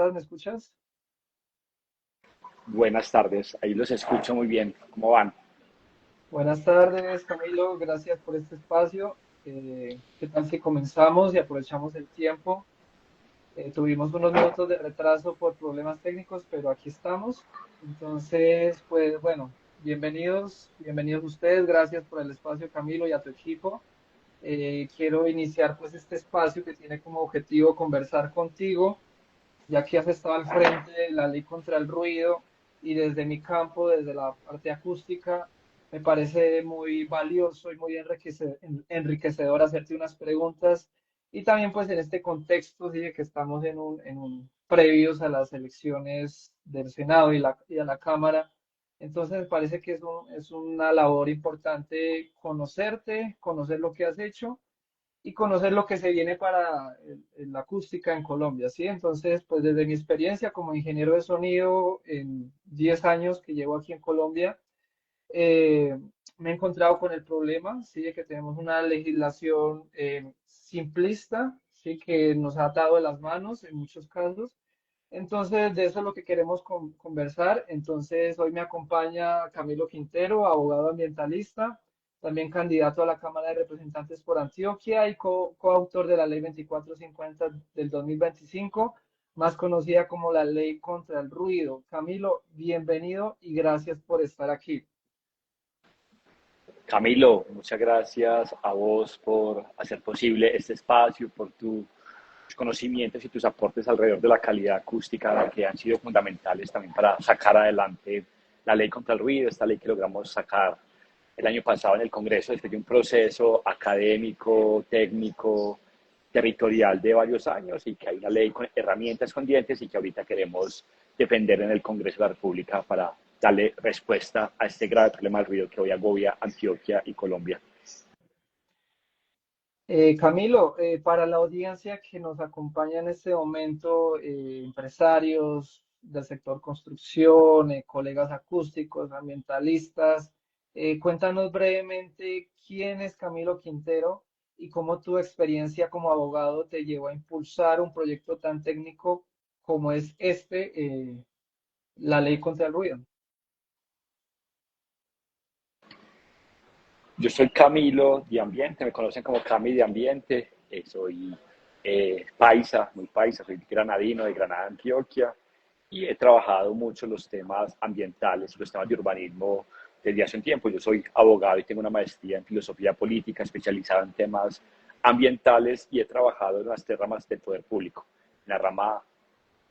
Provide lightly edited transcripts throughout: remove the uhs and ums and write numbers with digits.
estás? ¿Me escuchas? Buenas tardes, ahí los escucho muy bien. ¿Cómo van? Buenas tardes, Camilo. Gracias por este espacio. ¿Qué tal si comenzamos y aprovechamos el tiempo? Tuvimos unos minutos de retraso por problemas técnicos, pero aquí estamos. Entonces, pues bueno, bienvenidos ustedes. Gracias por el espacio, Camilo, y a tu equipo. Quiero iniciar pues este espacio que tiene como objetivo conversar contigo ya que has estado al frente de la ley contra el ruido y desde mi campo, desde la parte acústica, me parece muy valioso y muy enriquecedor hacerte unas preguntas y también pues en este contexto, sí, de que estamos en un previos a las elecciones del Senado y a la Cámara. Entonces me parece que es una labor importante conocerte, conocer lo que has hecho y conocer lo que se viene para la acústica en Colombia, ¿sí? Entonces, pues desde mi experiencia como ingeniero de sonido en 10 años que llevo aquí en Colombia, eh, me he encontrado con el problema, ¿sí? De que tenemos una legislación simplista, ¿sí? Que nos ha atado de las manos en muchos casos. Entonces, de eso es lo que queremos conversar. Entonces, hoy me acompaña Camilo Quintero, abogado ambientalista, también candidato a la Cámara de Representantes por Antioquia y coautor de la Ley 2450 del 2025, más conocida como la Ley contra el Ruido. Camilo, bienvenido y gracias por estar aquí. Camilo, muchas gracias a vos por hacer posible este espacio, por tus conocimientos y tus aportes alrededor de la calidad acústica que han sido fundamentales también para sacar adelante la ley contra el ruido, esta ley que logramos sacar el año pasado en el Congreso después de un proceso académico, técnico, territorial de varios años y que hay una ley con herramientas con dientes y que ahorita queremos defender en el Congreso de la República para darle respuesta a este grave problema del ruido que hoy agobia Antioquia y Colombia. Camilo, para la audiencia que nos acompaña en este momento, empresarios del sector construcción, colegas acústicos, ambientalistas, cuéntanos brevemente quién es Camilo Quintero y cómo tu experiencia como abogado te llevó a impulsar un proyecto tan técnico como es la ley contra el ruido. Yo soy Camilo de Ambiente, me conocen como Cami de Ambiente, soy paisa, muy paisa, soy granadino de Granada, Antioquia, y he trabajado mucho los temas ambientales, los temas de urbanismo desde hace un tiempo. Yo soy abogado y tengo una maestría en filosofía política especializada en temas ambientales y he trabajado en las tres ramas del poder público, en la rama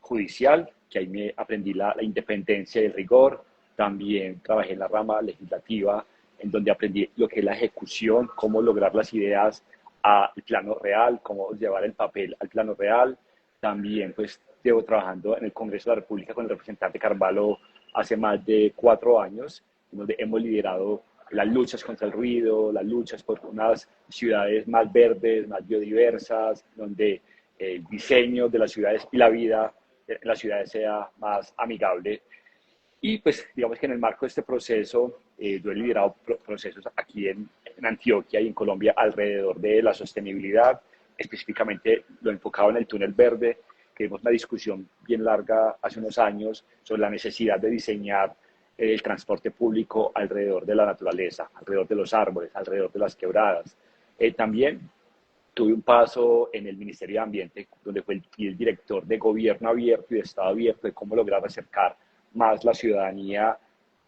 judicial, que ahí me aprendí la independencia y el rigor. También trabajé en la rama legislativa, en donde aprendí lo que es la ejecución, cómo lograr las ideas al plano real, cómo llevar el papel al plano real. También pues llevo trabajando en el Congreso de la República con el representante Carvalho hace más de 4 años, en donde hemos liderado las luchas contra el ruido, las luchas por unas ciudades más verdes, más biodiversas, donde el diseño de las ciudades y la vida en las ciudades sea más amigable. Y pues digamos que en el marco de este proceso, yo he liderado procesos aquí en Antioquia y en Colombia alrededor de la sostenibilidad, específicamente lo enfocado en el túnel verde, que vimos una discusión bien larga hace unos años sobre la necesidad de diseñar el transporte público alrededor de la naturaleza, alrededor de los árboles, alrededor de las quebradas. También tuve un paso en el Ministerio de Ambiente, donde fui el director de gobierno abierto y de Estado abierto, de cómo lograr acercar más la ciudadanía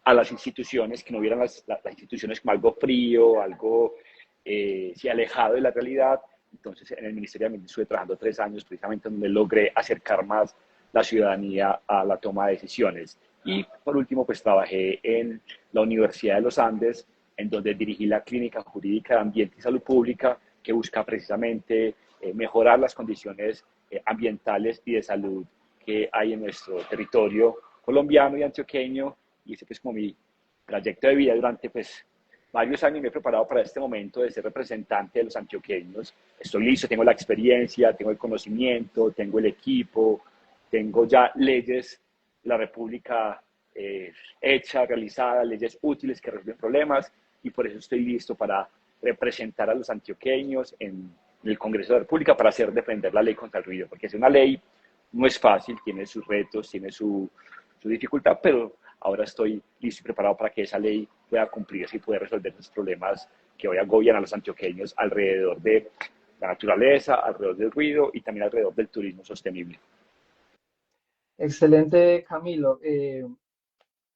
a las instituciones, que no vieran las instituciones como algo frío, algo sí, alejado de la realidad. Entonces, en el Ministerio de Ambiente estuve trabajando 3 años, precisamente donde logré acercar más la ciudadanía a la toma de decisiones. Y por último, pues trabajé en la Universidad de los Andes, en donde dirigí la Clínica Jurídica de Ambiente y Salud Pública, que busca precisamente mejorar las condiciones ambientales y de salud que hay en nuestro territorio colombiano y antioqueño. Y ese es como mi trayecto de vida durante pues varios años. Me he preparado para este momento de ser representante de los antioqueños. Estoy listo, tengo la experiencia, tengo el conocimiento, tengo el equipo, tengo ya leyes de la República hechas, realizadas, leyes útiles que resuelven problemas, y por eso estoy listo para representar a los antioqueños en el Congreso de la República para hacer defender la ley contra el ruido, porque es una ley no es fácil, tiene sus retos, tiene su dificultad, pero ahora estoy listo y preparado para que esa ley pueda cumplirse y pueda resolver los problemas que hoy agobian a los antioqueños alrededor de la naturaleza, alrededor del ruido y también alrededor del turismo sostenible. Excelente, Camilo.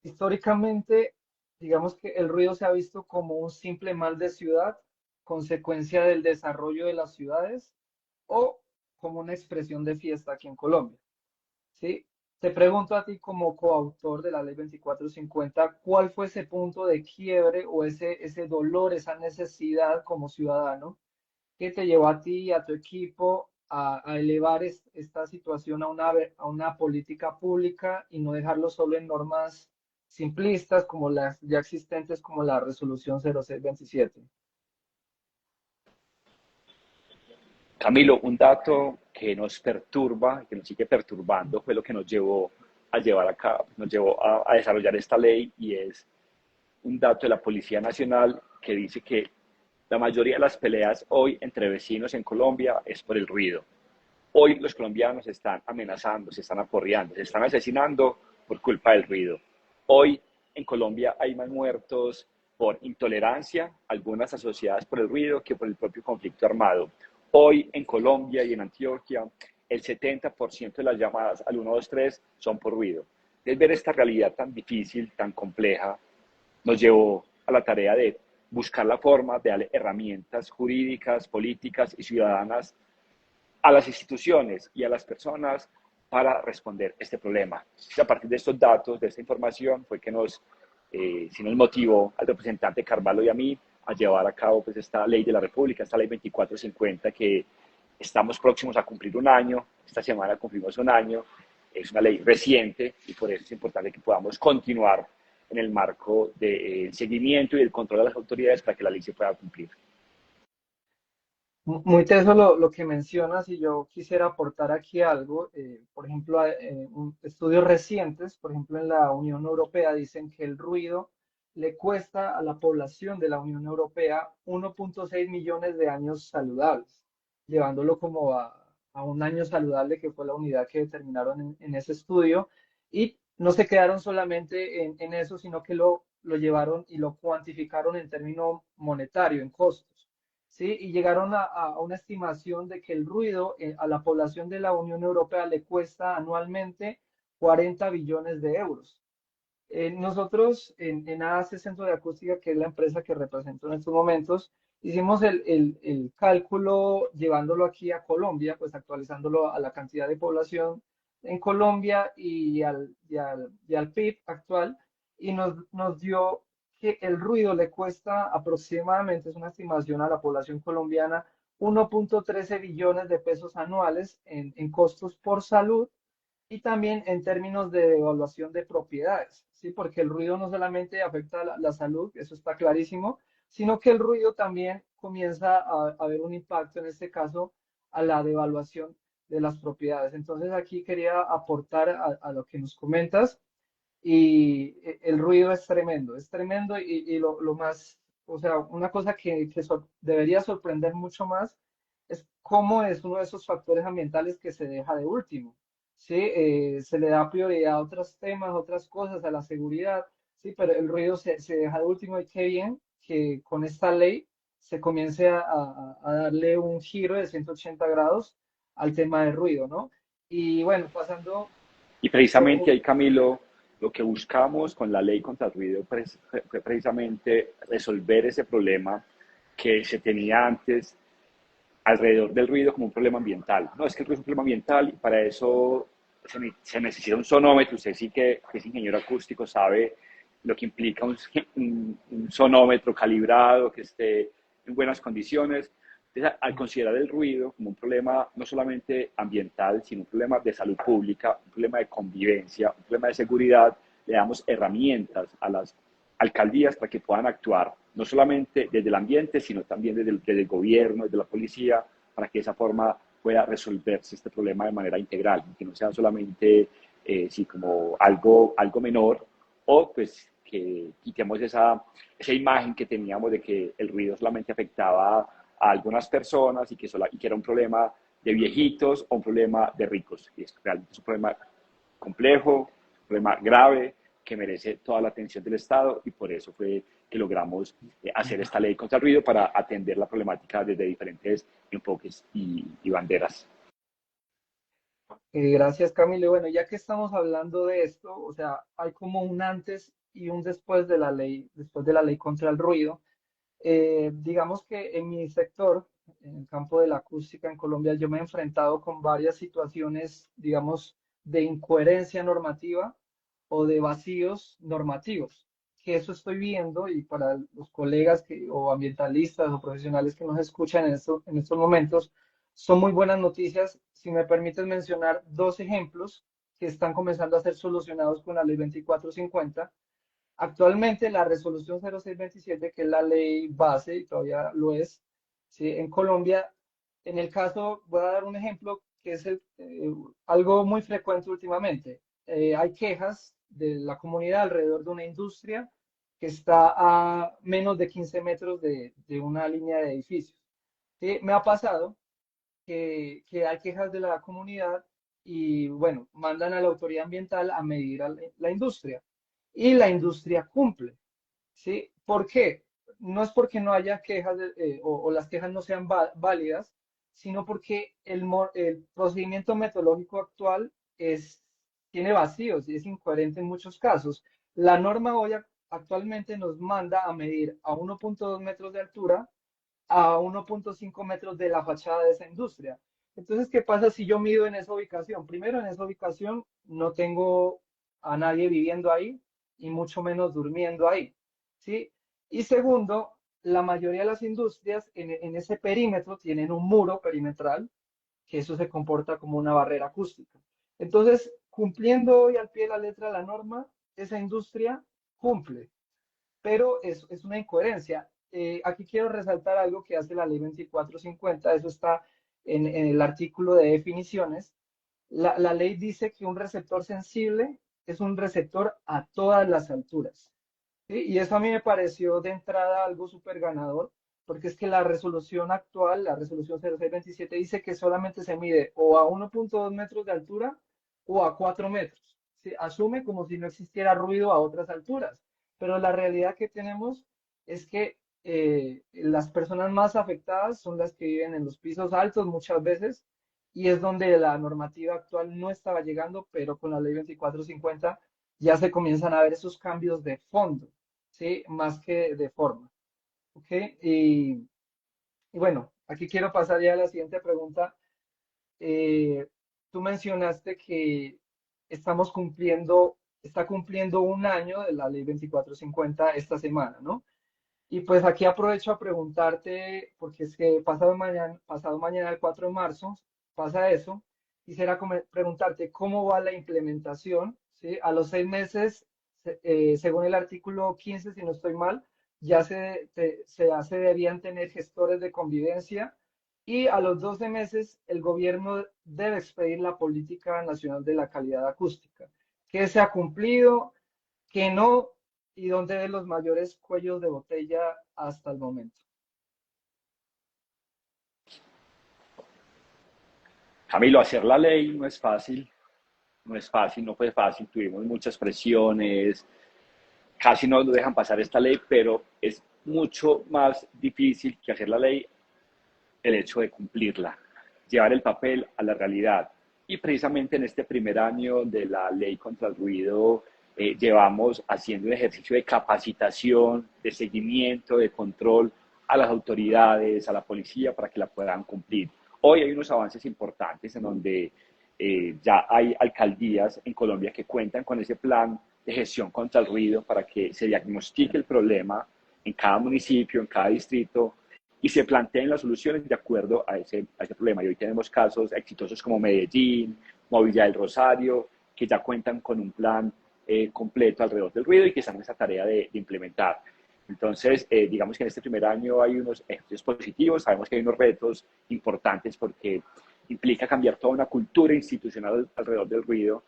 Históricamente, digamos que el ruido se ha visto como un simple mal de ciudad, consecuencia del desarrollo de las ciudades o como una expresión de fiesta aquí en Colombia. ¿Sí? Te pregunto a ti como coautor de la Ley 2450, ¿cuál fue ese punto de quiebre o ese dolor, esa necesidad como ciudadano que te llevó a ti y a tu equipo a elevar esta situación a una política pública y no dejarlo solo en normas simplistas como las ya existentes como la resolución 0627? Camilo, un dato que nos perturba, que nos sigue perturbando, fue lo que nos llevó a llevar acá, nos llevó a desarrollar esta ley y es un dato de la Policía Nacional que dice que la mayoría de las peleas hoy entre vecinos en Colombia es por el ruido. Hoy los colombianos se están amenazando, se están aporreando, se están asesinando por culpa del ruido. Hoy en Colombia hay más muertos por intolerancia, algunas asociadas por el ruido, que por el propio conflicto armado. Hoy en Colombia y en Antioquia, el 70% de las llamadas al 123 son por ruido. Es ver esta realidad tan difícil, tan compleja, nos llevó a la tarea de buscar la forma de darle herramientas jurídicas, políticas y ciudadanas a las instituciones y a las personas para responder este problema. Y a partir de estos datos, de esta información, fue que si nos motivó al representante Carvalho y a mí a llevar a cabo pues, esta ley de la República, esta ley 2450, que estamos próximos a cumplir un año. Esta semana cumplimos un año. Es una ley reciente y por eso es importante que podamos continuar en el marco del seguimiento y del control de las autoridades para que la ley se pueda cumplir. Muy teso lo que mencionas y yo quisiera aportar aquí algo. Por ejemplo, estudios recientes, por ejemplo, en la Unión Europea dicen que el ruido le cuesta a la población de la Unión Europea 1.6 millones de años saludables, llevándolo como a un año saludable que fue la unidad que determinaron en ese estudio. Y no se quedaron solamente en eso, sino que lo llevaron y lo cuantificaron en término monetario, en costos. ¿Sí? Y llegaron a una estimación de que el ruido a la población de la Unión Europea le cuesta anualmente 40 billones de euros. Nosotros en AAC Centro de Acústica, que es la empresa que represento en estos momentos, hicimos el cálculo llevándolo aquí a Colombia, pues actualizándolo a la cantidad de población en Colombia y al PIB actual, y nos dio que el ruido le cuesta aproximadamente, es una estimación a la población colombiana, 1.13 billones de pesos anuales en costos por salud y también en términos de evaluación de propiedades, ¿sí? Porque el ruido no solamente afecta a la salud, eso está clarísimo, sino que el ruido también comienza a haber un impacto, en este caso, a la devaluación de las propiedades. Entonces aquí quería aportar a lo que nos comentas y el ruido es tremendo y lo más, o sea, una cosa que debería sorprender mucho más es cómo es uno de esos factores ambientales que se deja de último, ¿sí? Se le da prioridad a otros temas, otras cosas, a la seguridad, ¿sí? Pero el ruido se deja de último y qué bien que con esta ley se comience a darle un giro de 180 grados al tema del ruido, ¿no? Y bueno, pasando Y precisamente ahí, Camilo, lo que buscamos con la ley contra el ruido fue precisamente resolver ese problema que se tenía antes alrededor del ruido como un problema ambiental. No, es que el ruido es un problema ambiental y para eso se necesita un sonómetro. Usted sí que es ingeniero acústico, sabe lo que implica un sonómetro calibrado, que esté en buenas condiciones. Entonces, al considerar el ruido como un problema no solamente ambiental, sino un problema de salud pública, un problema de convivencia, un problema de seguridad, le damos herramientas a las alcaldías para que puedan actuar no solamente desde el ambiente, sino también desde el gobierno, desde la policía, para que de esa forma pueda resolverse este problema de manera integral, que no sea solamente sí, como algo menor, o pues que quitemos esa imagen que teníamos de que el ruido solamente afectaba a algunas personas y que era un problema de viejitos o un problema de ricos. Y es realmente un problema complejo, un problema grave, que merece toda la atención del Estado, y por eso fue que logramos hacer esta ley contra el ruido para atender la problemática desde diferentes enfoques y banderas. Gracias, Camilo. Bueno, ya que estamos hablando de esto, o sea, hay como un antes y un después de la ley, después de la ley contra el ruido. Digamos que en mi sector, en el campo de la acústica en Colombia, yo me he enfrentado con varias situaciones, digamos, de incoherencia normativa o de vacíos normativos, que eso estoy viendo y para los colegas o ambientalistas o profesionales que nos escuchan en estos momentos, son muy buenas noticias. Si me permites mencionar dos ejemplos que están comenzando a ser solucionados con la ley 2450. Actualmente la resolución 0627, que es la ley base y todavía lo es, ¿sí? En Colombia, en el caso, voy a dar un ejemplo que es algo muy frecuente últimamente. Hay quejas de la comunidad alrededor de una industria que está a menos de 15 metros de una línea de edificios. ¿Sí? Me ha pasado que hay quejas de la comunidad y, bueno, mandan a la autoridad ambiental a medir a la industria y la industria cumple, ¿sí? ¿Por qué? No es porque no haya quejas o las quejas no sean válidas, sino porque el procedimiento metodológico actual tiene vacíos y es incoherente en muchos casos. La norma hoy actualmente nos manda a medir a 1.2 metros de altura a 1.5 metros de la fachada de esa industria. Entonces, ¿qué pasa si yo mido en esa ubicación? Primero, en esa ubicación no tengo a nadie viviendo ahí y mucho menos durmiendo ahí, ¿sí? Y segundo, la mayoría de las industrias en ese perímetro tienen un muro perimetral, que eso se comporta como una barrera acústica. Entonces, cumpliendo hoy al pie de la letra la norma, esa industria cumple, pero es una incoherencia. Aquí quiero resaltar algo que hace la ley 2450, eso está en el artículo de definiciones. La ley dice que un receptor sensible es un receptor a todas las alturas, ¿sí? Y eso a mí me pareció de entrada algo súper ganador, porque es que la resolución actual, la resolución 0627, dice que solamente se mide o a 1.2 metros de altura o a 4 metros. ¿Sí? Asume como si no existiera ruido a otras alturas, pero la realidad que tenemos es que las personas más afectadas son las que viven en los pisos altos muchas veces, y es donde la normativa actual no estaba llegando, pero con la ley 2450 ya se comienzan a ver esos cambios de fondo, ¿sí? Más que de forma, ¿ok? Y bueno, aquí quiero pasar ya a la siguiente pregunta. Eh, Tú mencionaste que está cumpliendo un año de la ley 2450 esta semana, ¿no? Y pues aquí aprovecho a preguntarte, porque es que pasado mañana, el 4 de marzo, pasa eso. Quisiera preguntarte cómo va la implementación, ¿sí? A los 6 meses, según el artículo 15, si no estoy mal, ya se debían tener gestores de convivencia, y a los 12 meses el gobierno debe expedir la Política Nacional de la Calidad Acústica. ¿Qué se ha cumplido? ¿Qué no? ¿Y dónde ven los mayores cuellos de botella hasta el momento? Camilo, hacer la ley no es fácil, no es fácil, no fue fácil, tuvimos muchas presiones, casi no nos dejan pasar esta ley, pero es mucho más difícil que hacer la ley el hecho de cumplirla, llevar el papel a la realidad. Y precisamente en este primer año de la ley contra el ruido, llevamos haciendo un ejercicio de capacitación, de seguimiento, de control a las autoridades, a la policía, para que la puedan cumplir. Hoy hay unos avances importantes en donde ya hay alcaldías en Colombia que cuentan con ese plan de gestión contra el ruido para que se diagnostique el problema en cada municipio, en cada distrito, y se planteen las soluciones de acuerdo a ese problema. Y hoy tenemos casos exitosos como Medellín, como Villa del Rosario, que ya cuentan con un plan completo alrededor del ruido y que están en esa tarea de implementar. Entonces, digamos que en este primer año hay unos ejercicios positivos, sabemos que hay unos retos importantes porque implica cambiar toda una cultura institucional alrededor del ruido,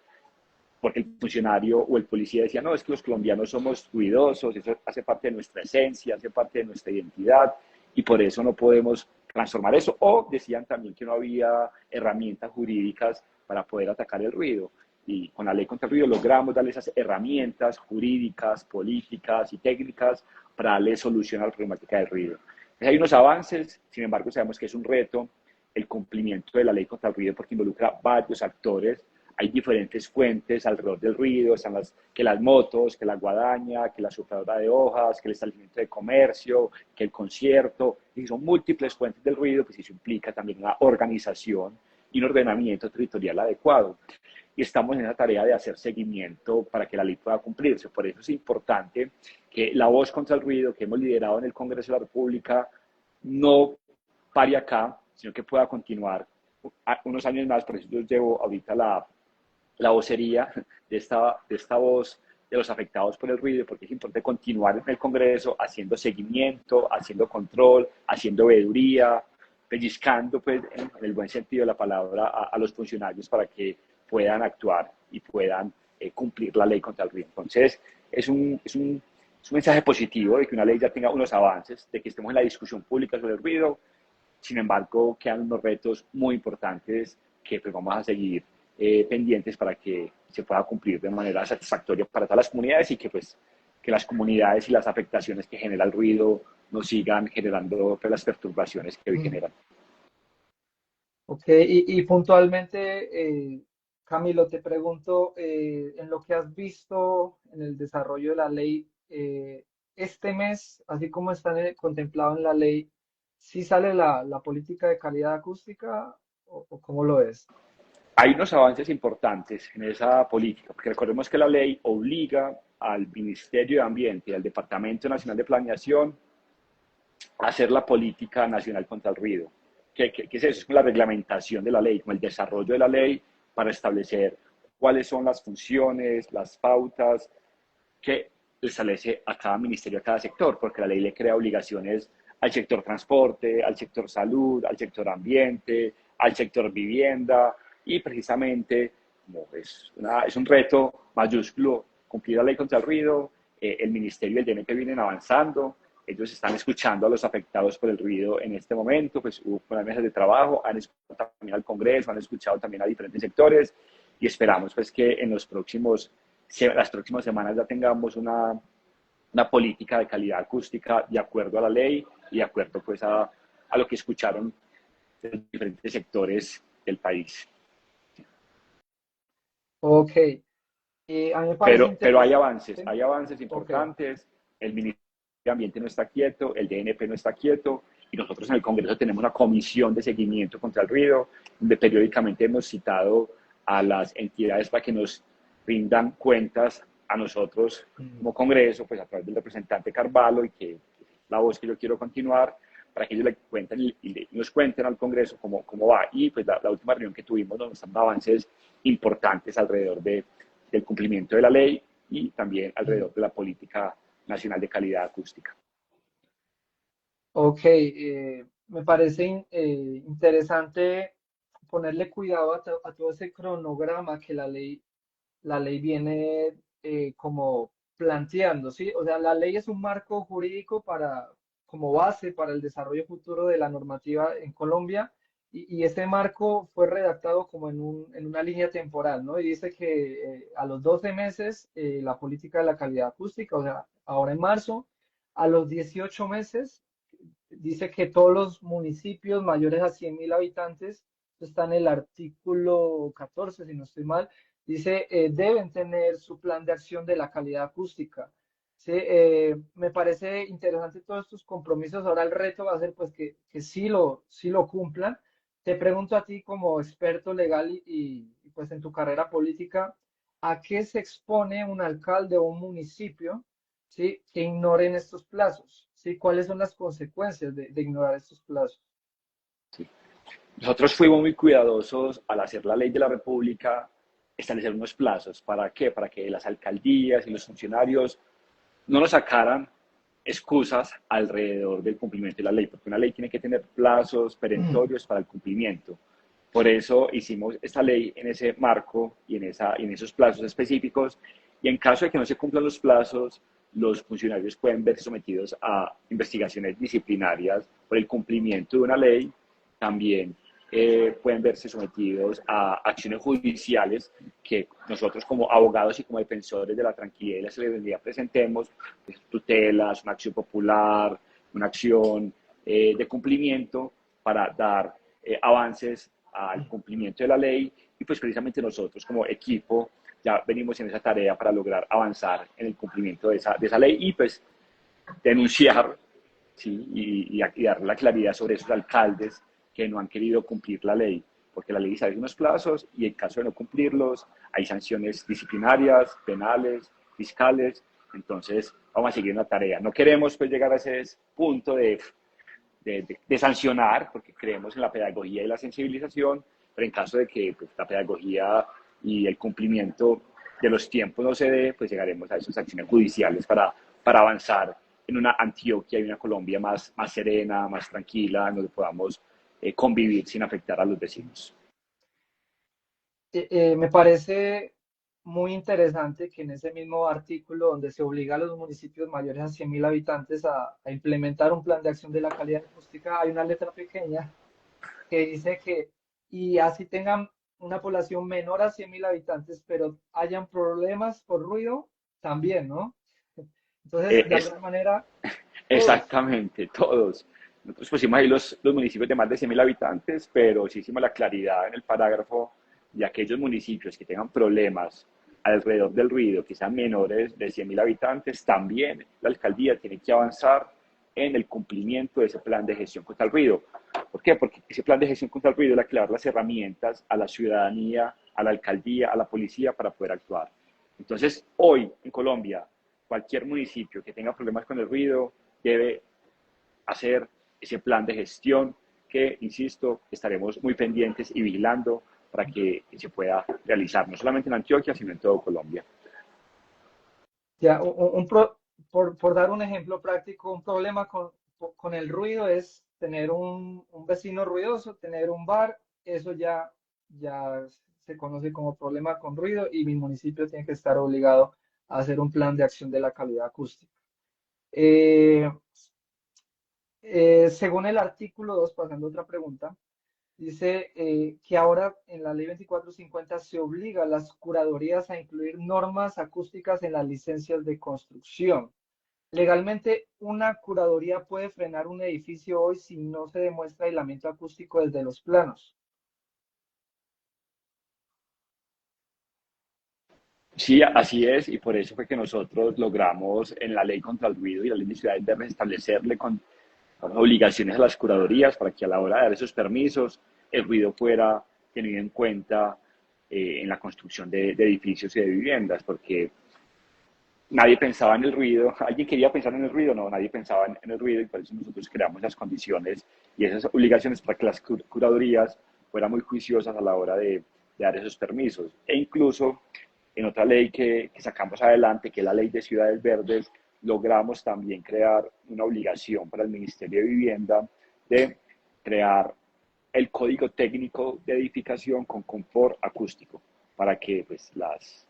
porque el funcionario o el policía decía, no, es que los colombianos somos ruidosos, eso hace parte de nuestra esencia, hace parte de nuestra identidad, y por eso no podemos transformar eso, o decían también que no había herramientas jurídicas para poder atacar el ruido. Y con la ley contra el ruido logramos darle esas herramientas jurídicas, políticas y técnicas para darle solución a la problemática del ruido. Entonces, hay unos avances, sin embargo sabemos que es un reto el cumplimiento de la ley contra el ruido porque involucra varios actores. Hay diferentes fuentes alrededor del ruido, están que las motos, que la guadaña, que la sopladora de hojas, que el establecimiento de comercio, que el concierto, y son múltiples fuentes del ruido, pues eso implica también una organización y un ordenamiento territorial adecuado. Y estamos en esa tarea de hacer seguimiento para que la ley pueda cumplirse. Por eso es importante que la voz contra el ruido que hemos liderado en el Congreso de la República no pare acá, sino que pueda continuar unos años más. Por eso yo llevo ahorita la vocería de esta voz de los afectados por el ruido, porque es importante continuar en el Congreso haciendo seguimiento, haciendo control, haciendo veeduría, pellizcando, pues, en el buen sentido de la palabra, a los funcionarios para que puedan actuar y puedan cumplir la ley contra el ruido. Entonces, es un mensaje positivo de que una ley ya tenga unos avances, de que estemos en la discusión pública sobre el ruido. Sin embargo, quedan unos retos muy importantes que pues, vamos a seguir pendientes para que se pueda cumplir de manera satisfactoria para todas las comunidades y que, pues, que las comunidades y las afectaciones que genera el ruido no sigan generando pues, las perturbaciones que hoy generan. Ok, y puntualmente, Camilo, te pregunto, en lo que has visto en el desarrollo de la ley, este mes, así como está contemplado en la ley, ¿sí sale la política de calidad acústica o cómo lo es? Hay unos avances importantes en esa política, porque recordemos que la ley obliga al Ministerio de Ambiente y al Departamento Nacional de Planeación a hacer la política nacional contra el ruido. ¿Qué es eso? Es la reglamentación de la ley, como el desarrollo de la ley para establecer cuáles son las funciones, las pautas que establece a cada ministerio, a cada sector, porque la ley le crea obligaciones al sector transporte, al sector salud, al sector ambiente, al sector vivienda, y precisamente como es un reto mayúsculo cumplir la ley contra el ruido, el ministerio y el DNP vienen avanzando, ellos están escuchando a los afectados por el ruido en este momento, pues hubo unas mesas de trabajo, han escuchado también al Congreso, han escuchado también a diferentes sectores, y esperamos pues que en las próximas semanas ya tengamos una política de calidad acústica de acuerdo a la ley y de acuerdo pues a lo que escucharon de diferentes sectores del país. Ok, a mí me parece Pero interesante. hay avances Ok. importantes, el Ministerio de Ambiente no está quieto, el DNP no está quieto, y nosotros en el Congreso tenemos una comisión de seguimiento contra el ruido, donde periódicamente hemos citado a las entidades para que nos rindan cuentas a nosotros Mm. como Congreso, pues a través del representante Carvalho, y que la voz que yo quiero continuar, para que ellos le cuenten y nos cuenten al Congreso cómo va. Y pues la última reunión que tuvimos nos están dando avances importantes alrededor del cumplimiento de la ley y también Mm. alrededor de la política nacional de calidad acústica. Ok, me parece interesante ponerle cuidado a todo ese cronograma que la ley viene como planteando, ¿sí? O sea, la ley es un marco jurídico como base para el desarrollo futuro de la normativa en Colombia y ese marco fue redactado como en una línea temporal, ¿no? Y dice que a los 12 meses la política de la calidad acústica, o sea, ahora en marzo, a los 18 meses dice que todos los municipios mayores a 100.000 habitantes, esto está en el artículo 14, si no estoy mal, dice, deben tener su plan de acción de la calidad acústica. Sí, me parece interesante todos estos compromisos. Ahora el reto va a ser pues que sí lo cumplan. Te pregunto a ti como experto legal pues en tu carrera política, ¿a qué se expone un alcalde o un municipio, ¿sí? Que ignoren estos plazos? ¿Sí? ¿Cuáles son las consecuencias de ignorar estos plazos? Nosotros fuimos muy cuidadosos al hacer la ley de la República, establecer unos plazos. ¿Para qué? Para que las alcaldías y los funcionarios no nos sacaran excusas alrededor del cumplimiento de la ley, porque una ley tiene que tener plazos perentorios para el cumplimiento. Por eso hicimos esta ley en ese marco y en esos plazos específicos, y en caso de que no se cumplan los plazos, los funcionarios pueden verse sometidos a investigaciones disciplinarias por el cumplimiento de una ley, también pueden verse sometidos a acciones judiciales que nosotros como abogados y como defensores de la tranquilidad y la seguridad presentemos, pues, tutelas, una acción popular, una acción de cumplimiento para dar avances al cumplimiento de la ley y pues precisamente nosotros como equipo ya venimos en esa tarea para lograr avanzar en el cumplimiento de esa ley y pues denunciar, ¿sí? Y dar la claridad sobre esos alcaldes que no han querido cumplir la ley, porque la ley dice unos plazos y en caso de no cumplirlos hay sanciones disciplinarias, penales, fiscales, entonces vamos a seguir una tarea. No queremos pues llegar a ese punto de sancionar, porque creemos en la pedagogía y la sensibilización, pero en caso de que pues, la pedagogía y el cumplimiento de los tiempos no se dé, pues llegaremos a esas acciones judiciales para avanzar en una Antioquia y una Colombia más serena, más tranquila, en donde podamos convivir sin afectar a los vecinos. Me parece muy interesante que en ese mismo artículo donde se obliga a los municipios mayores a 100.000 habitantes a implementar un plan de acción de la calidad acústica, hay una letra pequeña que dice que, y así tengan una población menor a 100.000 habitantes, pero hayan problemas por ruido, también, ¿no? Entonces, de Es alguna manera, todos. exactamente, todos. Nosotros pusimos ahí los municipios de más de 100.000 habitantes, pero sí hicimos la claridad en el parágrafo de aquellos municipios que tengan problemas alrededor del ruido, que sean menores de 100.000 habitantes, también la alcaldía tiene que avanzar en el cumplimiento de ese plan de gestión contra el ruido. ¿Por qué? Porque ese plan de gestión contra el ruido es la que le da las herramientas a la ciudadanía, a la alcaldía, a la policía para poder actuar. Entonces, hoy en Colombia, cualquier municipio que tenga problemas con el ruido debe hacer ese plan de gestión que, insisto, estaremos muy pendientes y vigilando para que se pueda realizar, no solamente en Antioquia, sino en todo Colombia. Ya, por dar un ejemplo práctico, un problema con el ruido es tener un vecino ruidoso, tener un bar, eso ya se conoce como problema con ruido y mi municipio tiene que estar obligado a hacer un plan de acción de la calidad acústica. Eh, Según el artículo 2, pasando a otra pregunta, dice que ahora en la ley 2450 se obliga a las curadurías a incluir normas acústicas en las licencias de construcción. Legalmente, una curaduría puede frenar un edificio hoy si no se demuestra aislamiento acústico desde los planos. Sí, así es, y por eso fue que nosotros logramos en la ley contra el ruido y la ley de ciudades verdes establecerle con obligaciones a las curadorías para que a la hora de dar esos permisos el ruido fuera tenido en cuenta en la construcción de edificios y de viviendas, porque nadie pensaba en el ruido, alguien quería pensar en el ruido, no, nadie pensaba en el ruido y por eso nosotros creamos las condiciones y esas obligaciones para que las curadurías fueran muy juiciosas a la hora de dar esos permisos. E incluso en otra ley que sacamos adelante, que es la ley de ciudades verdes, logramos también crear una obligación para el Ministerio de Vivienda de crear el código técnico de edificación con confort acústico para que pues, las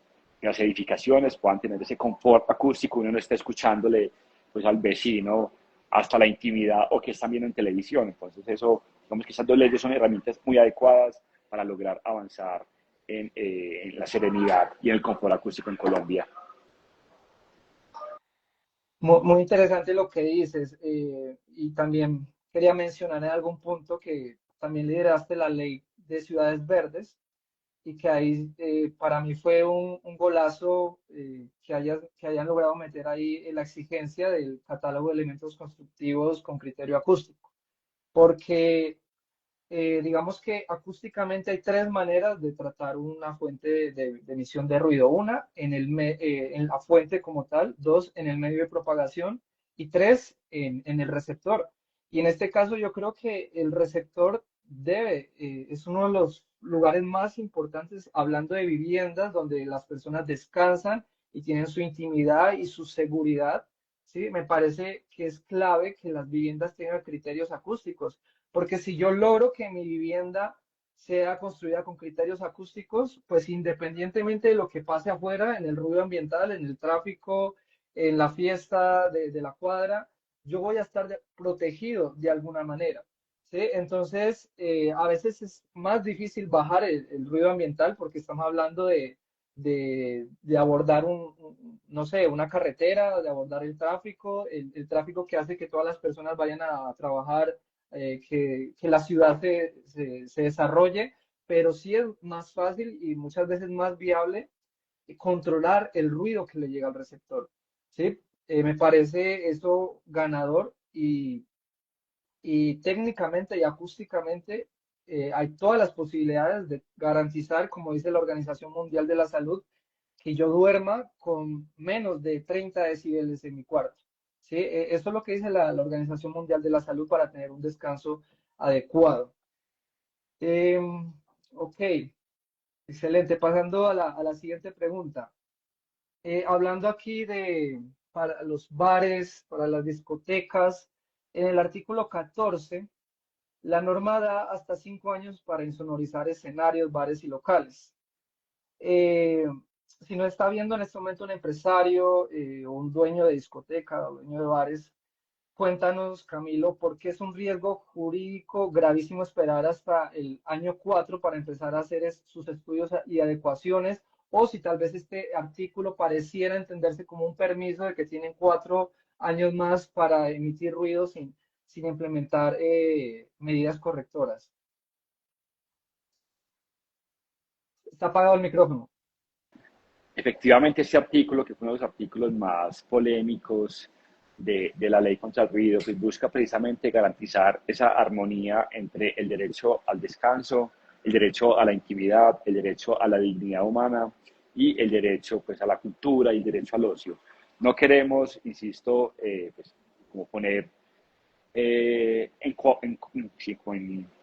edificaciones puedan tener ese confort acústico, uno no está escuchándole pues, al vecino hasta la intimidad o que están viendo en televisión. Entonces, eso, digamos que esas dos leyes son herramientas muy adecuadas para lograr avanzar en la serenidad y en el confort acústico en Colombia. Muy interesante lo que dices. Y también quería mencionar en algún punto que también lideraste la ley de ciudades verdes y que ahí para mí fue un golazo que hayan logrado meter ahí la exigencia del catálogo de elementos constructivos con criterio acústico, porque digamos que acústicamente hay tres maneras de tratar una fuente de emisión de ruido. Una, en la fuente como tal. Dos, en el medio de propagación. Y tres, en el receptor. Y en este caso yo creo que el receptor es uno de los lugares más importantes, hablando de viviendas, donde las personas descansan y tienen su intimidad y su seguridad. ¿Sí? Me parece que es clave que las viviendas tengan criterios acústicos, porque si yo logro que mi vivienda sea construida con criterios acústicos, pues independientemente de lo que pase afuera, en el ruido ambiental, en el tráfico, en la fiesta de la cuadra, yo voy a estar protegido de alguna manera. ¿Sí? Entonces, a veces es más difícil bajar el ruido ambiental porque estamos hablando de abordar no sé, una carretera, de abordar el tráfico, el tráfico que hace que todas las personas vayan a trabajar, que la ciudad se desarrolle, pero sí es más fácil y muchas veces más viable controlar el ruido que le llega al receptor. ¿Sí? Me parece eso ganador y técnicamente y acústicamente hay todas las posibilidades de garantizar, como dice la Organización Mundial de la Salud, que yo duerma con menos de 30 decibeles en mi cuarto. ¿Sí? Eso es lo que dice la Organización Mundial de la Salud para tener un descanso adecuado. Ok, excelente. Pasando a la siguiente pregunta. Hablando aquí de para los bares, para las discotecas, en el artículo 14 la norma da hasta 5 años para insonorizar escenarios, bares y locales. Eh, si no está viendo en este momento un empresario o un dueño de discoteca o dueño de bares, cuéntanos, Camilo, ¿por qué es un riesgo jurídico gravísimo esperar hasta el año 4 para empezar a hacer sus estudios y adecuaciones? O si tal vez este artículo pareciera entenderse como un permiso de que tienen 4 años más para emitir ruido sin implementar medidas correctoras. Está apagado el micrófono. Efectivamente, este artículo, que fue uno de los artículos más polémicos de la ley contra el ruido, pues busca precisamente garantizar esa armonía entre el derecho al descanso, el derecho a la intimidad, el derecho a la dignidad humana y el derecho pues, a la cultura y el derecho al ocio. No queremos, insisto, pues, como poner sí,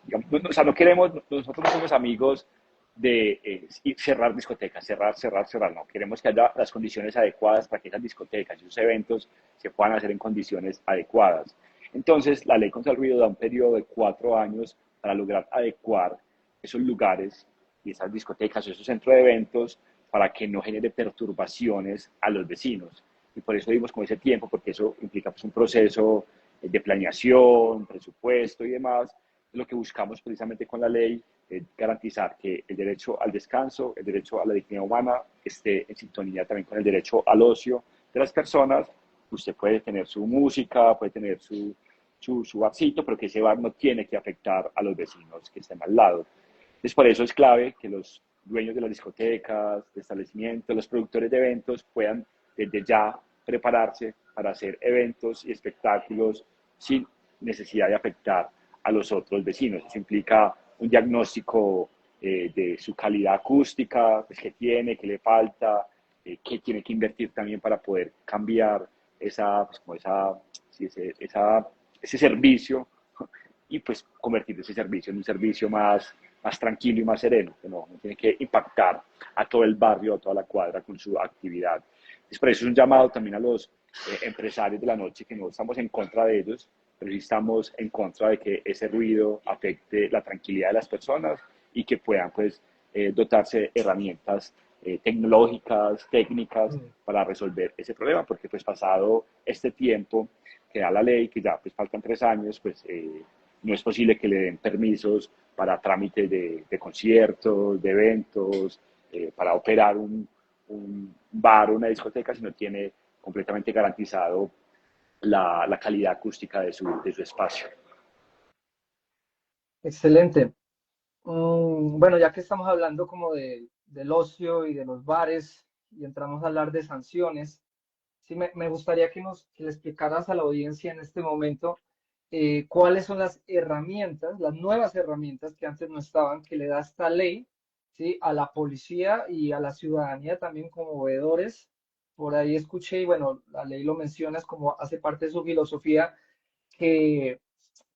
digamos, o sea, no queremos, nosotros no somos amigos de cerrar discotecas, cerrar, no. Queremos que haya las condiciones adecuadas para que esas discotecas y esos eventos se puedan hacer en condiciones adecuadas. Entonces, la ley contra el ruido da un periodo de 4 años para lograr adecuar esos lugares y esas discotecas o esos centros de eventos para que no genere perturbaciones a los vecinos. Y por eso dimos con ese tiempo, porque eso implica pues, un proceso de planeación, presupuesto y demás. Lo que buscamos precisamente con la ley es garantizar que el derecho al descanso, el derecho a la dignidad humana esté en sintonía también con el derecho al ocio de las personas. Usted puede tener su música, puede tener su barcito, pero que ese bar no tiene que afectar a los vecinos que estén al lado. Entonces, por eso es clave que los dueños de las discotecas, de establecimientos, los productores de eventos puedan desde ya prepararse para hacer eventos y espectáculos sin necesidad de afectar a los otros vecinos. Eso implica un diagnóstico de su calidad acústica, pues, qué tiene, qué le falta, qué tiene que invertir también para poder cambiar pues, como sí, ese servicio y pues convertir ese servicio en un servicio más tranquilo y más sereno, que no tiene que impactar a todo el barrio, a toda la cuadra con su actividad. Entonces, por eso es un llamado también a los empresarios de la noche, que no estamos en contra de ellos, pero sí estamos en contra de que ese ruido afecte la tranquilidad de las personas y que puedan pues dotarse de herramientas tecnológicas, técnicas Mm. para resolver ese problema, porque pues pasado este tiempo que da la ley, que ya pues faltan 3 años, pues no es posible que le den permisos para trámites de conciertos, de eventos, para operar un bar o una discoteca si no tiene completamente garantizado la calidad acústica de su espacio. Excelente. Bueno, ya que estamos hablando como del ocio y de los bares y entramos a hablar de sanciones, sí me gustaría que le explicaras a la audiencia en este momento cuáles son las herramientas, las nuevas herramientas que antes no estaban, que le da esta ley, ¿sí? A la policía y a la ciudadanía también como veedores. Por ahí escuché, y bueno, la ley lo mencionas como hace parte de su filosofía, que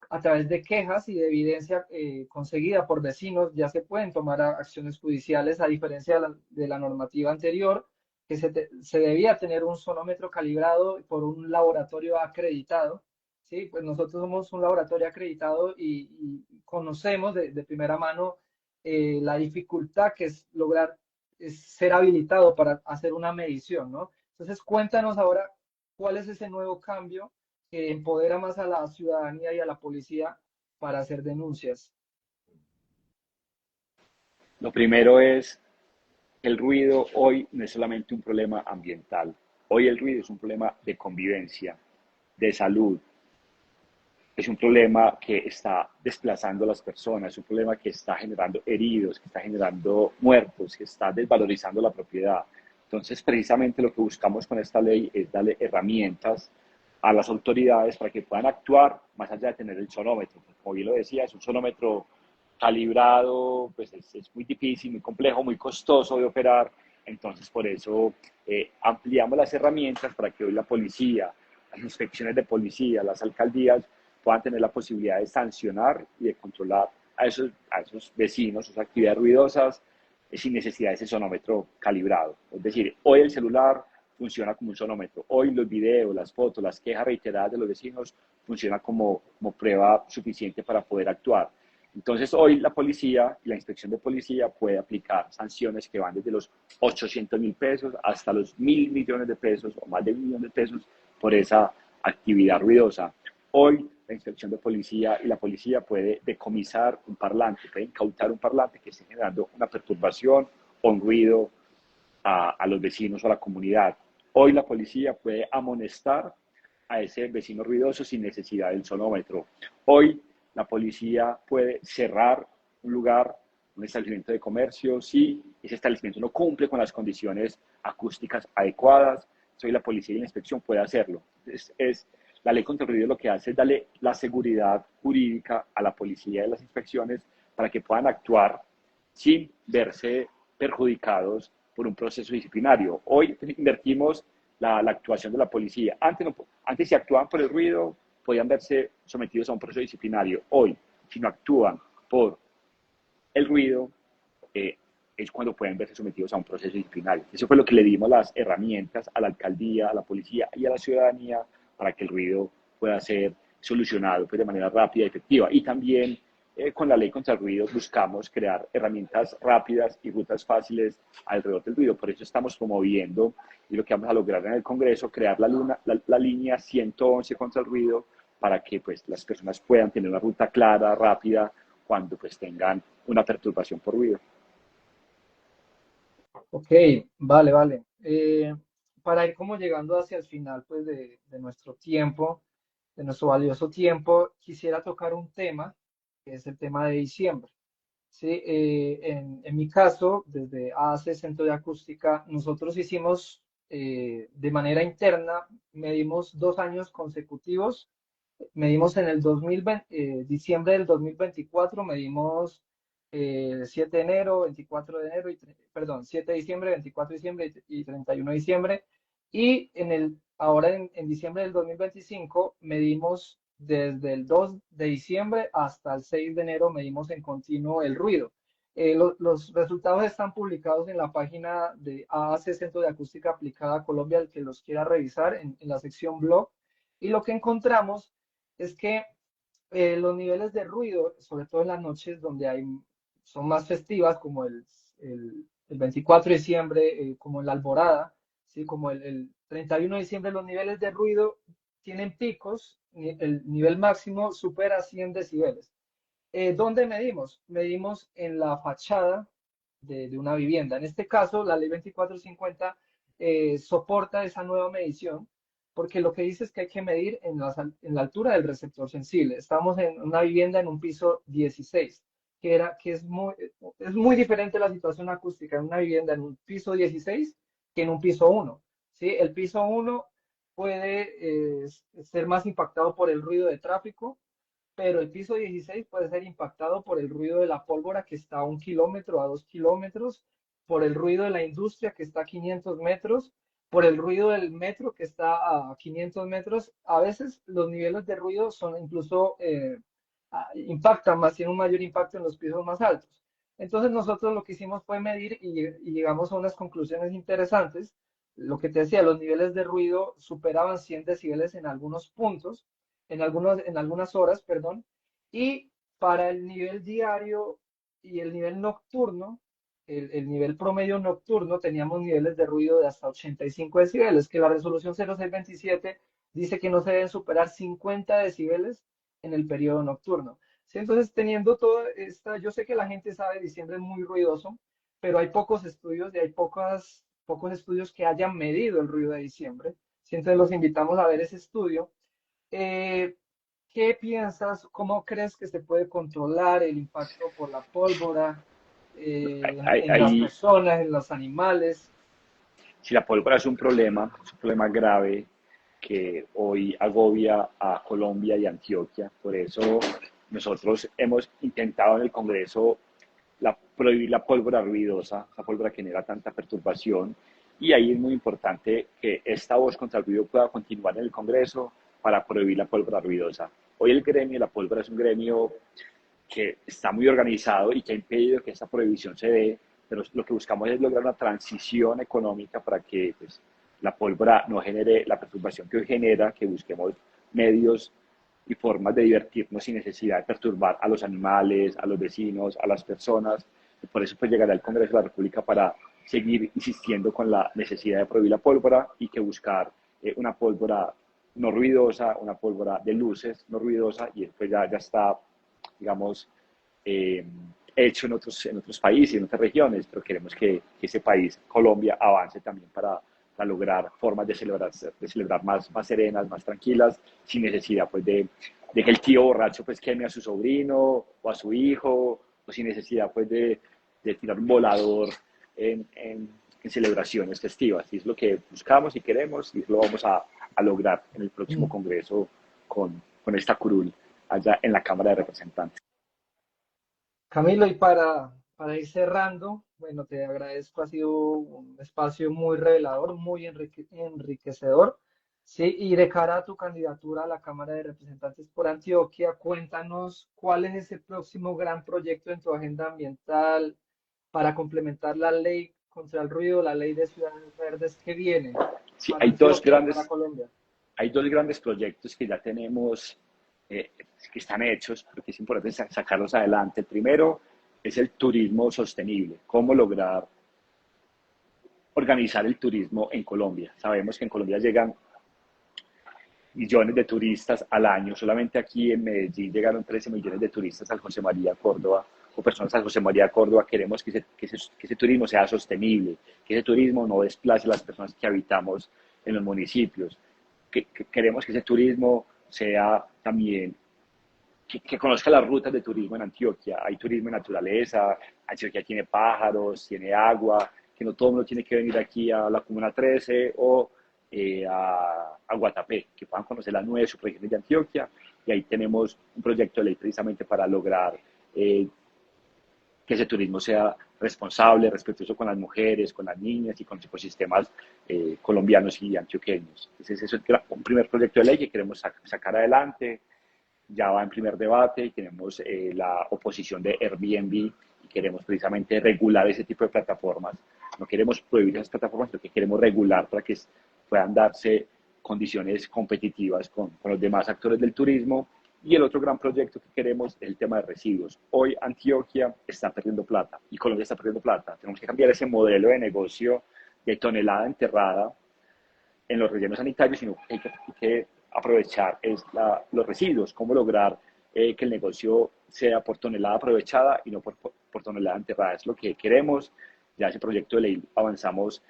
a través de quejas y de evidencia conseguida por vecinos ya se pueden tomar acciones judiciales, a diferencia de la normativa anterior, que se debía tener un sonómetro calibrado por un laboratorio acreditado. Sí, pues nosotros somos un laboratorio acreditado y conocemos de primera mano la dificultad que es lograr ser habilitado para hacer una medición, ¿no? Entonces, cuéntanos ahora ¿cuál es ese nuevo cambio que empodera más a la ciudadanía y a la policía para hacer denuncias? Lo primero es, el ruido hoy no es solamente un problema ambiental, hoy el ruido es un problema de convivencia, de salud, es un problema que está desplazando a las personas, es un problema que está generando heridos, que está generando muertos, que está desvalorizando la propiedad. Entonces, precisamente lo que buscamos con esta ley es darle herramientas a las autoridades para que puedan actuar más allá de tener el sonómetro. Como bien lo decía, es un sonómetro calibrado, pues es muy difícil, muy complejo, muy costoso de operar. Entonces, por eso ampliamos las herramientas para que hoy la policía, las inspecciones de policía, las alcaldías puedan tener la posibilidad de sancionar y de controlar a esos vecinos, sus actividades ruidosas, sin necesidad de ese sonómetro calibrado. Es decir, hoy el celular funciona como un sonómetro. Hoy los videos, las fotos, las quejas reiteradas de los vecinos funcionan como prueba suficiente para poder actuar. Entonces, hoy la policía y la inspección de policía puede aplicar sanciones que van desde los 800.000 pesos hasta los 1.000 millones de pesos o más de 1 millón de pesos por esa actividad ruidosa. Hoy la inspección de policía y la policía puede decomisar un parlante, puede incautar un parlante que esté generando una perturbación o un ruido a los vecinos o a la comunidad. Hoy la policía puede amonestar a ese vecino ruidoso sin necesidad del sonómetro. Hoy la policía puede cerrar un lugar, un establecimiento de comercio, si ese establecimiento no cumple con las condiciones acústicas adecuadas. Hoy la policía y la inspección puede hacerlo. La ley contra el ruido lo que hace es darle la seguridad jurídica a la policía y las inspecciones para que puedan actuar sin verse perjudicados por un proceso disciplinario. Hoy invertimos la actuación de la policía. Antes, si actuaban por el ruido, podían verse sometidos a un proceso disciplinario. Hoy, si no actúan por el ruido, es cuando pueden verse sometidos a un proceso disciplinario. Eso fue lo que le dimos las herramientas a la alcaldía, a la policía y a la ciudadanía para que el ruido pueda ser solucionado pues, de manera rápida y efectiva. Y también con la ley contra el ruido buscamos crear herramientas rápidas y rutas fáciles alrededor del ruido. Por eso estamos promoviendo, y lo que vamos a lograr en el Congreso, crear la línea 111 contra el ruido para que pues, las personas puedan tener una ruta clara, rápida, cuando pues, tengan una perturbación por ruido. Ok, vale, vale. Para ir como llegando hacia el final pues de nuestro tiempo, de nuestro valioso tiempo, quisiera tocar un tema, que es el tema de diciembre. Sí, en mi caso, desde AAC Centro de Acústica, nosotros hicimos de manera interna, medimos 2 años consecutivos, medimos en el 2020, diciembre del 2024, medimos 7 de enero, 24 de enero, perdón, 7 de diciembre, 24 de diciembre y 31 de diciembre, y ahora en diciembre del 2025 medimos desde el 2 de diciembre hasta el 6 de enero, medimos en continuo el ruido. Los resultados están publicados en la página de AAC Centro de Acústica Aplicada Colombia, el que los quiera revisar en la sección blog. Y lo que encontramos es que los niveles de ruido, sobre todo en las noches donde son más festivas, como el 24 de diciembre, como en la Alborada, ¿sí? Como el 31 de diciembre, los niveles de ruido tienen picos, el nivel máximo supera 100 decibeles. ¿Dónde medimos? Medimos en la fachada de una vivienda. En este caso, la ley 2450 soporta esa nueva medición porque lo que dice es que hay que medir en la altura del receptor sensible. Estamos en una vivienda en un piso 16, que es muy diferente la situación acústica en una vivienda en un piso 16 que en un piso 1. ¿Sí? El piso 1 puede ser más impactado por el ruido de tráfico, pero el piso 16 puede ser impactado por el ruido de la pólvora que está a 1 kilómetro, a 2 kilómetros, por el ruido de la industria que está a 500 metros, por el ruido del metro que está a 500 metros. A veces los niveles de ruido son incluso, impactan más, tienen un mayor impacto en los pisos más altos. Entonces nosotros lo que hicimos fue medir y llegamos a unas conclusiones interesantes. Lo que te decía, los niveles de ruido superaban 100 decibeles en algunos puntos, en algunas horas, perdón, y para el nivel diario y el nivel nocturno, el nivel promedio nocturno, teníamos niveles de ruido de hasta 85 decibeles, que la resolución 0627 dice que no se deben superar 50 decibeles en el periodo nocturno. Sí, entonces, teniendo toda esta, yo sé que la gente sabe, diciembre es muy ruidoso, pero hay pocos estudios y hay pocos estudios que hayan medido el ruido de diciembre. Sí, entonces los invitamos a ver ese estudio. Eh, ¿Qué piensas? ¿Cómo crees que se puede controlar el impacto por la pólvora en las Ahí, personas, en los animales? si la pólvora es un problema grave que hoy agobia a Colombia y Antioquia. Por eso nosotros hemos intentado en el Congreso prohibir la pólvora ruidosa, esa pólvora que genera tanta perturbación. Y ahí es muy importante que esta voz contra el ruido pueda continuar en el Congreso para prohibir la pólvora ruidosa. Hoy el gremio de la pólvora es un gremio que está muy organizado y que ha impedido que esta prohibición se dé, pero lo que buscamos es lograr una transición económica para que pues, la pólvora no genere la perturbación que hoy genera, que busquemos medios y formas de divertirnos sin necesidad de perturbar a los animales, a los vecinos, a las personas. Y por eso pues llegará al Congreso de la República para seguir insistiendo con la necesidad de prohibir la pólvora y que buscar una pólvora no ruidosa, una pólvora de luces no ruidosa, y después ya está, digamos, eh, hecho en otros países, en otras regiones, pero queremos que ese país, Colombia, avance también para lograr formas de celebrar más serenas, más tranquilas, sin necesidad pues, de que el tío borracho pues, queme a su sobrino o a su hijo, o sin necesidad pues, de tirar un volador en celebraciones festivas. Y es lo que buscamos y queremos, y lo vamos a lograr en el próximo Mm. Congreso con esta curul allá en la Cámara de Representantes. Camilo, y para ir cerrando, bueno, te agradezco, ha sido un espacio muy revelador, muy enriquecedor. Sí, y de cara a tu candidatura a la Cámara de Representantes por Antioquia, cuéntanos cuál es ese próximo gran proyecto en tu agenda ambiental para complementar la ley contra el ruido, la ley de ciudades verdes que viene Sí, para Antioquia y para Colombia. hay dos grandes proyectos que ya tenemos, eh, que están hechos, porque es importante sacarlos adelante. El primero es el turismo sostenible, cómo lograr organizar el turismo en Colombia. Sabemos que en Colombia llegan millones de turistas al año. Solamente aquí en Medellín llegaron 13 millones de turistas al José María Córdoba o personas al José María Córdoba. Queremos que ese turismo sea sostenible, que ese turismo no desplace a las personas que habitamos en los municipios. Queremos que ese turismo sea también que conozca las rutas de turismo en Antioquia. Hay turismo en naturaleza, Antioquia tiene pájaros, tiene agua, que no todo el mundo tiene que venir aquí a la Comuna 13 o a Guatapé, que puedan conocer las 9 subregiones de Antioquia. Y ahí tenemos un proyecto de ley precisamente para lograr que ese turismo sea responsable, respetuoso con las mujeres, con las niñas y con los ecosistemas colombianos y antioqueños. Ese es un primer proyecto de ley que queremos sacar adelante. Ya va en primer debate y tenemos la oposición de Airbnb y queremos precisamente regular ese tipo de plataformas. No queremos prohibir esas plataformas, sino que queremos regular para que puedan darse condiciones competitivas con los demás actores del turismo. Y el otro gran proyecto que queremos es el tema de residuos. Hoy Antioquia está perdiendo plata y Colombia está perdiendo plata. Tenemos que cambiar ese modelo de negocio de tonelada enterrada en los rellenos sanitarios, sino que hay que aprovechar los residuos, cómo lograr que el negocio sea por tonelada aprovechada y no por tonelada enterrada. Es lo que queremos. Ya ese proyecto de ley avanzamos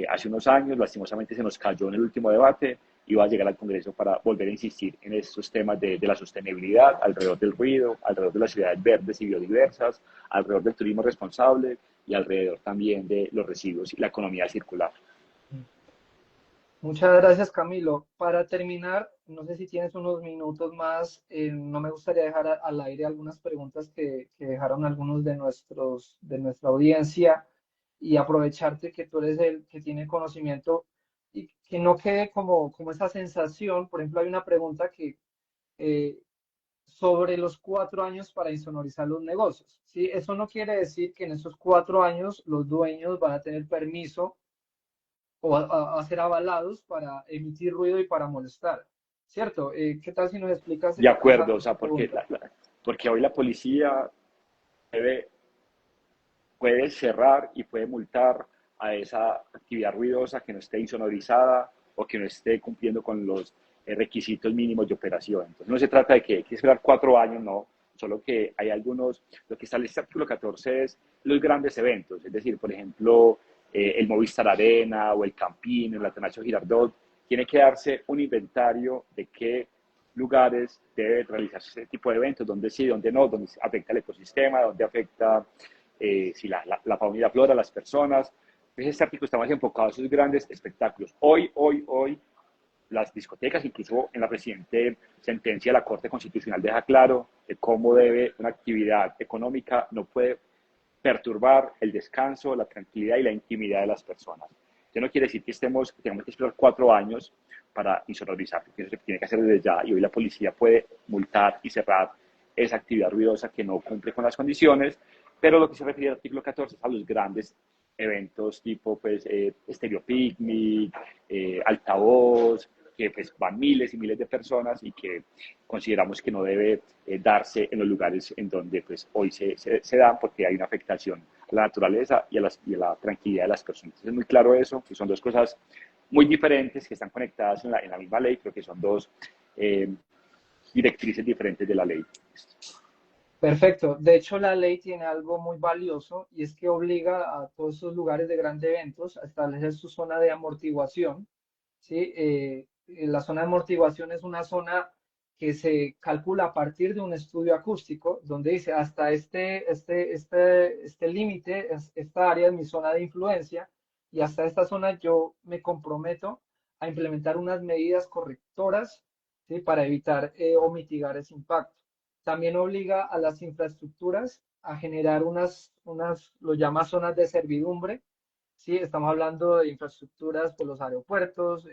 hace unos años, lastimosamente se nos cayó en el último debate y va a llegar al Congreso para volver a insistir en estos temas de la sostenibilidad, alrededor del ruido, alrededor de las ciudades verdes y biodiversas, alrededor del turismo responsable y alrededor también de los residuos y la economía circular. Muchas gracias, Camilo. Para terminar, no sé si tienes unos minutos más, no me gustaría dejar al aire algunas preguntas que dejaron algunos de nuestra audiencia y aprovecharte que tú eres el que tiene conocimiento y que no quede como esa sensación. Por ejemplo, hay una pregunta eh, sobre los 4 años para insonorizar los negocios. ¿Sí? Eso no quiere decir que en esos 4 años los dueños van a tener permiso o a ser avalados para emitir ruido y para molestar, ¿cierto? ¿Qué tal si nos explicas De acuerdo, o esa sea, pregunta? porque hoy la policía debe puede cerrar y puede multar a esa actividad ruidosa que no esté insonorizada o que no esté cumpliendo con los requisitos mínimos de operación. Entonces no se trata de que hay que esperar 4 años, no, solo que hay algunos, lo que establece el artículo 14 es los grandes eventos, es decir, por ejemplo, el Movistar Arena o el Campín, el Atanasio Girardot, tiene que darse un inventario de qué lugares debe realizarse este tipo de eventos, dónde sí, dónde no, dónde afecta el ecosistema, dónde afecta si la fauna y la flora, las personas. Entonces este artículo está más enfocado a esos grandes espectáculos. Hoy, las discotecas, incluso en la reciente sentencia de la Corte Constitucional deja claro de cómo debe una actividad económica, no puede perturbar el descanso, la tranquilidad y la intimidad de las personas. Esto no quiere decir que tenemos que esperar 4 años para insonorizar, porque eso se tiene que hacer desde ya y hoy la policía puede multar y cerrar esa actividad ruidosa que no cumple con las condiciones, pero lo que se refiere al artículo 14 es a los grandes eventos tipo pues, Stereo Picnic, altavoz, que pues van miles y miles de personas y que consideramos que no debe darse en los lugares en donde pues, hoy se dan porque hay una afectación a la naturaleza y a la tranquilidad de las personas. Entonces, es muy claro eso, que son dos cosas muy diferentes que están conectadas en la misma ley, pero que son dos directrices diferentes de la ley. Perfecto. De hecho, la ley tiene algo muy valioso y es que obliga a todos esos lugares de grandes eventos a establecer su zona de amortiguación. ¿Sí? La zona de amortiguación es una zona que se calcula a partir de un estudio acústico donde dice hasta este límite, esta área es mi zona de influencia y hasta esta zona yo me comprometo a implementar unas medidas correctoras, ¿sí? Para evitar o mitigar ese impacto. También obliga a las infraestructuras a generar lo llama zonas de servidumbre. Sí, estamos hablando de infraestructuras por los aeropuertos,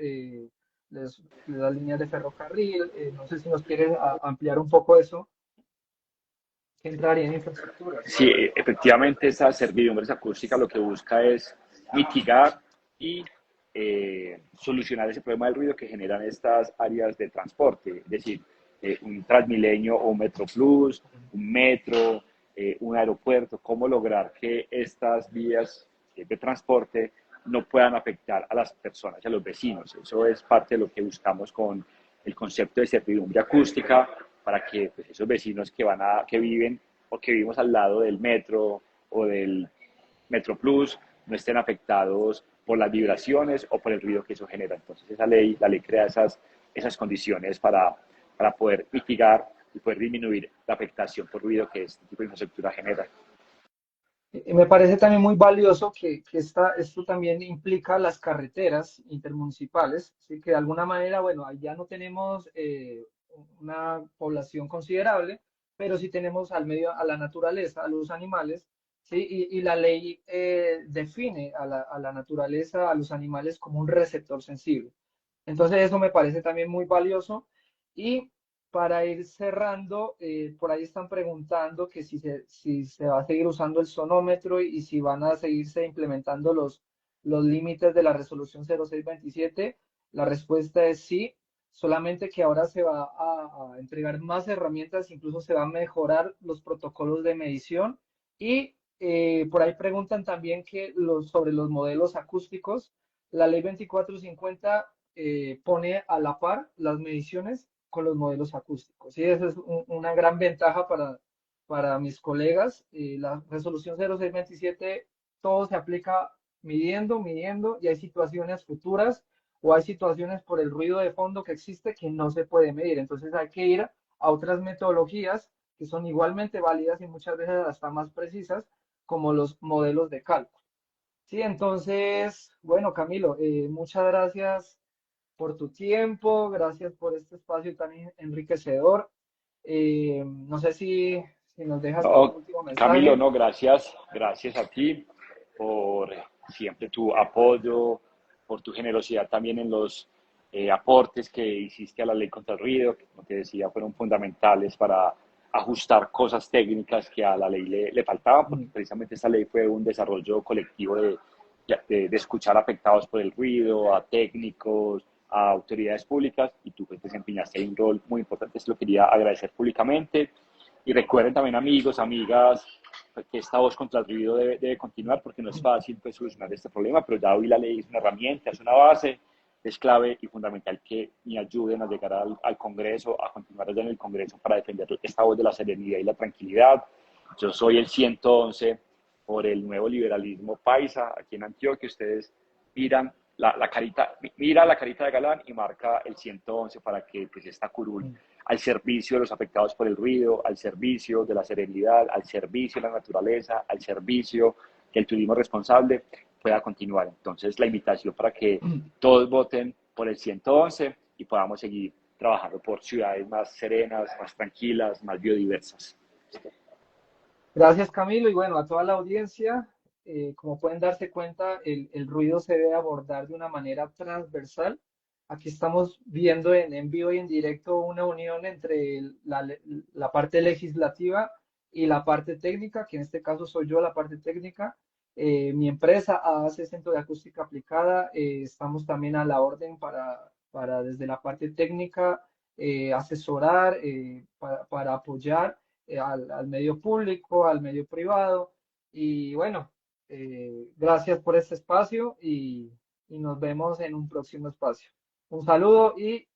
las líneas de ferrocarril. No sé si nos quieres ampliar un poco eso. ¿Qué entraría en infraestructuras? Sí, efectivamente, esa servidumbre acústica lo que busca es mitigar y solucionar ese problema del ruido que generan estas áreas de transporte, es decir, un Transmilenio o un Metro Plus, un metro, un aeropuerto, cómo lograr que estas vías de transporte no puedan afectar a las personas, a los vecinos. Eso es parte de lo que buscamos con el concepto de servidumbre acústica para que pues, esos vecinos que viven o que vivimos al lado del metro o del Metro Plus no estén afectados por las vibraciones o por el ruido que eso genera. Entonces la ley crea esas condiciones para poder mitigar y poder disminuir la afectación por ruido que este tipo de infraestructura genera. Y me parece también muy valioso que esto también implica las carreteras intermunicipales, ¿sí? Que de alguna manera, bueno, allá no tenemos una población considerable, pero sí tenemos al medio, a la naturaleza, a los animales, ¿sí? Y la ley define a la naturaleza, a los animales como un receptor sensible. Entonces eso me parece también muy valioso. Y para ir cerrando, por ahí están preguntando que si se va a seguir usando el sonómetro y si van a seguirse implementando los límites de la resolución 0627. La respuesta es sí, solamente que ahora se va a entregar más herramientas, incluso se van a mejorar los protocolos de medición. Y por ahí preguntan también sobre los modelos acústicos. La ley 2450 pone a la par las mediciones con los modelos acústicos. Y esa es una gran ventaja para mis colegas. La resolución 0627, todo se aplica midiendo, y hay situaciones futuras o hay situaciones por el ruido de fondo que existe que no se puede medir. Entonces hay que ir a otras metodologías que son igualmente válidas y muchas veces hasta más precisas, como los modelos de cálculo. Sí, entonces, bueno, Camilo, muchas gracias por tu tiempo, gracias por este espacio tan enriquecedor. No sé si nos dejas algún No, último Camilo, mensaje. no, gracias a ti por siempre tu apoyo, por tu generosidad también en los aportes que hiciste a la ley contra el ruido, que como te decía, fueron fundamentales para ajustar cosas técnicas que a la ley le faltaban, porque Mm. precisamente esta ley fue un desarrollo colectivo de escuchar afectados por el ruido, a técnicos, a autoridades públicas, y tú pues, desempeñaste ahí un rol muy importante, se lo quería agradecer públicamente. Y recuerden también amigos, amigas, que esta voz contra el ruido debe continuar porque no es fácil pues, solucionar este problema, pero ya hoy la ley es una herramienta, es una base, es clave y fundamental que me ayuden a llegar al Congreso, a continuar allá en el Congreso para defender esta voz de la serenidad y la tranquilidad. Yo soy el 111 por el nuevo liberalismo paisa aquí en Antioquia. Ustedes miran la carita, mira la carita de Galán y marca el 111 para que pues, esta curul al servicio de los afectados por el ruido, al servicio de la serenidad, al servicio de la naturaleza, al servicio del turismo responsable pueda continuar. Entonces, la invitación para que todos voten por el 111 y podamos seguir trabajando por ciudades más serenas, más tranquilas, más biodiversas. Gracias, Camilo. Y bueno, a toda la audiencia, como pueden darse cuenta, el ruido se debe abordar de una manera transversal. Aquí estamos viendo en vivo y en directo una unión entre la parte legislativa y la parte técnica, que en este caso soy yo la parte técnica. Mi empresa hace Centro de Acústica Aplicada. Estamos también a la orden para desde la parte técnica asesorar, para apoyar al medio público, al medio privado. Y bueno, gracias por este espacio y nos vemos en un próximo espacio. Un saludo y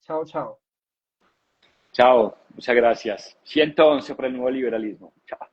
chao, chao. Chao, muchas gracias. 111 por el nuevo liberalismo. Chao.